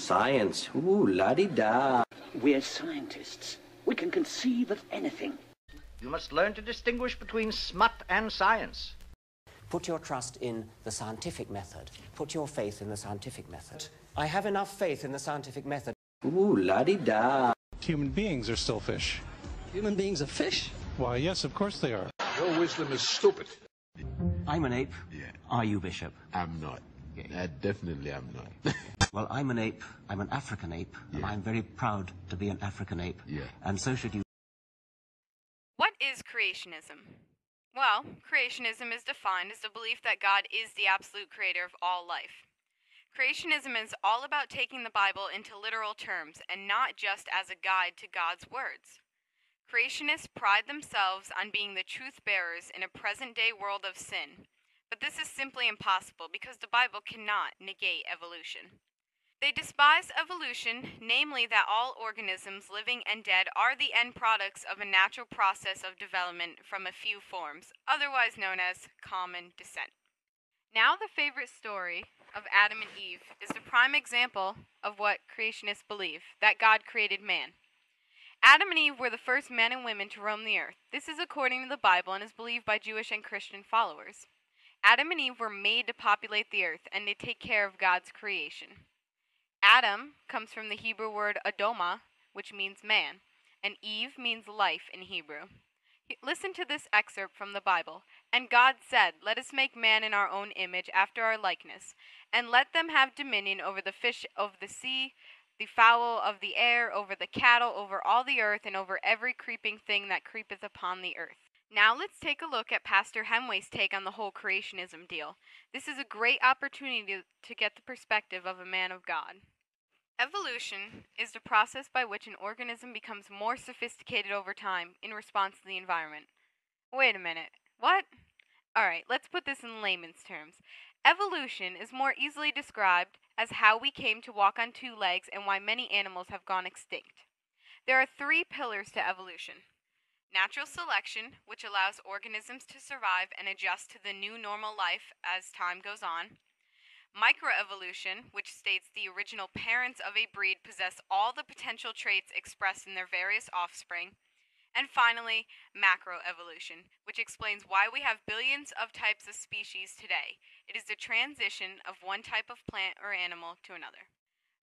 Science. Ooh, la-di-da. We're scientists. We can conceive of anything. You must learn to distinguish between smut and science. Put your trust in the scientific method. Put your faith in the scientific method. I have enough faith in the scientific method. Ooh, la-di-da. Human beings are still fish. Human beings are fish? Why, yes, of course they are. Your wisdom is stupid. I'm an ape. Yeah. Are you, Bishop? I'm not. Definitely I'm not. Well, I'm an ape. I'm an African ape. Yeah. And I'm very proud to be an African ape. Yeah. And so should you. What is creationism? Well, creationism is defined as the belief that God is the absolute creator of all life. Creationism is all about taking the Bible into literal terms and not just as a guide to God's words. Creationists pride themselves on being the truth bearers in a present-day world of sin, but this is simply impossible because the Bible cannot negate evolution. They despise evolution, namely that all organisms, living and dead, are the end products of a natural process of development from a few forms, otherwise known as common descent. Now the favorite story of Adam and Eve is the prime example of what creationists believe, that God created man. Adam and Eve were the first men and women to roam the earth. This is according to the Bible and is believed by Jewish and Christian followers. Adam and Eve were made to populate the earth and to take care of God's creation. Adam comes from the Hebrew word Adoma, which means man, and Eve means life in Hebrew. Listen to this excerpt from the Bible. And God said, "Let us make man in our own image, after our likeness, and let them have dominion over the fish of the sea, the fowl of the air, over the cattle, over all the earth, and over every creeping thing that creepeth upon the earth." Now let's take a look at Pastor Hemway's take on the whole creationism deal. This is a great opportunity to get the perspective of a man of God. Evolution is the process by which an organism becomes more sophisticated over time in response to the environment. Wait a minute. What? Alright, let's put this in layman's terms. Evolution is more easily described as how we came to walk on two legs and why many animals have gone extinct. There are three pillars to evolution. Natural selection, which allows organisms to survive and adjust to the new normal life as time goes on. Microevolution, which states the original parents of a breed possess all the potential traits expressed in their various offspring. And finally, macroevolution, which explains why we have billions of types of species today. It is the transition of one type of plant or animal to another.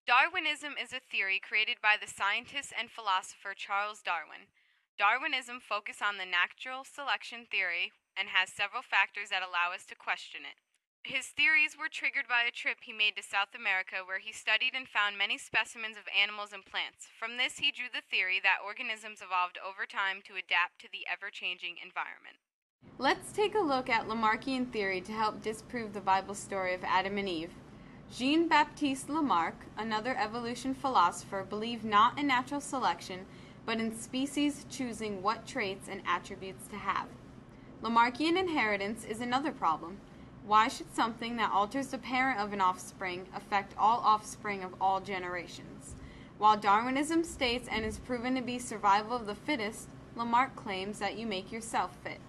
Darwinism is a theory created by the scientist and philosopher Charles Darwin. Darwinism focuses on the natural selection theory and has several factors that allow us to question it. His theories were triggered by a trip he made to South America where he studied and found many specimens of animals and plants. From this, he drew the theory that organisms evolved over time to adapt to the ever-changing environment. Let's take a look at Lamarckian theory to help disprove the Bible story of Adam and Eve. Jean-Baptiste Lamarck, another evolution philosopher, believed not in natural selection, but in species choosing what traits and attributes to have. Lamarckian inheritance is another problem. Why should something that alters the parent of an offspring affect all offspring of all generations? While Darwinism states and is proven to be survival of the fittest, Lamarck claims that you make yourself fit.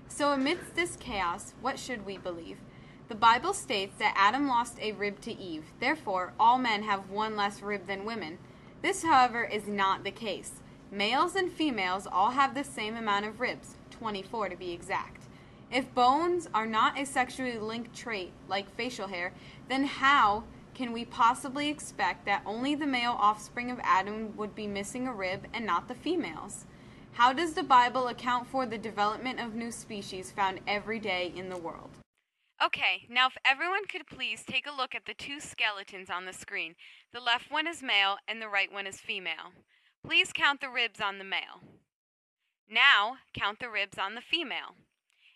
So amidst this chaos, what should we believe? The Bible states that Adam lost a rib to Eve. Therefore, all men have one less rib than women. This, however, is not the case. Males and females all have the same amount of ribs, 24 to be exact. If bones are not a sexually linked trait, like facial hair, then how can we possibly expect that only the male offspring of Adam would be missing a rib and not the females? How does the Bible account for the development of new species found every day in the world? Okay, now if everyone could please take a look at the two skeletons on the screen. The left one is male and the right one is female. Please count the ribs on the male. Now, count the ribs on the female.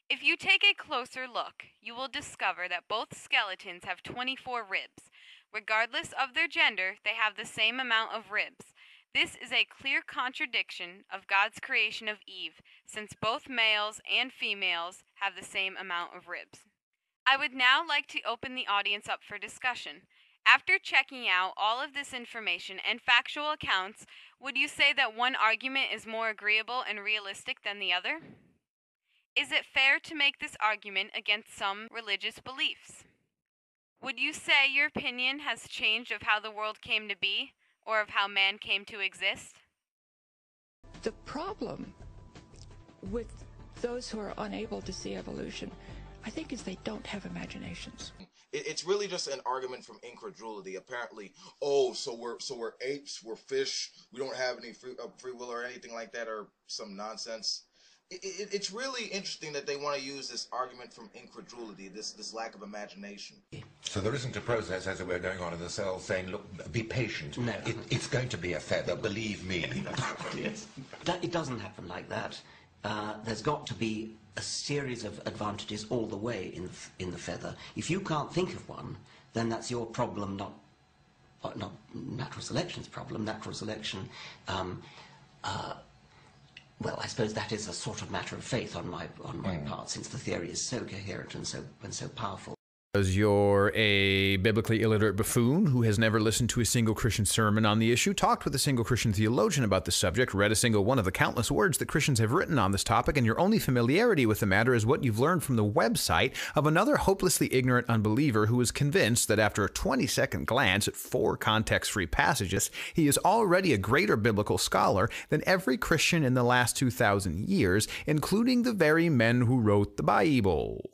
If you take a closer look, you will discover that both skeletons have 24 ribs. Regardless of their gender, they have the same amount of ribs. This is a clear contradiction of God's creation of Eve, since both males and females have the same amount of ribs. I would now like to open the audience up for discussion. After checking out all of this information and factual accounts, would you say that one argument is more agreeable and realistic than the other? Is it fair to make this argument against some religious beliefs? Would you say your opinion has changed of how the world came to be, or of how man came to exist? The problem with those who are unable to see evolution, I think, is they don't have imaginations. It's really just an argument from incredulity. Apparently, oh, so we're apes, we're fish, we don't have any free will or anything like that, or some nonsense. It's really interesting that they want to use this argument from incredulity, this lack of imagination. So there isn't a process, as it were, going on in the cell saying, look, be patient. No. It's going to be a feather, believe me. Yes. It doesn't happen like that. There's got to be a series of advantages all the way in the feather. If you can't think of one, then that's your problem, not natural selection's problem. Natural selection, well, I suppose that is a sort of matter of faith on my part, since the theory is so coherent and so powerful. Because you're a biblically illiterate buffoon who has never listened to a single Christian sermon on the issue, talked with a single Christian theologian about the subject, read a single one of the countless words that Christians have written on this topic, and your only familiarity with the matter is what you've learned from the website of another hopelessly ignorant unbeliever who is convinced that after a 20-second glance at 4 context-free passages, he is already a greater biblical scholar than every Christian in the last 2,000 years, including the very men who wrote the Bible.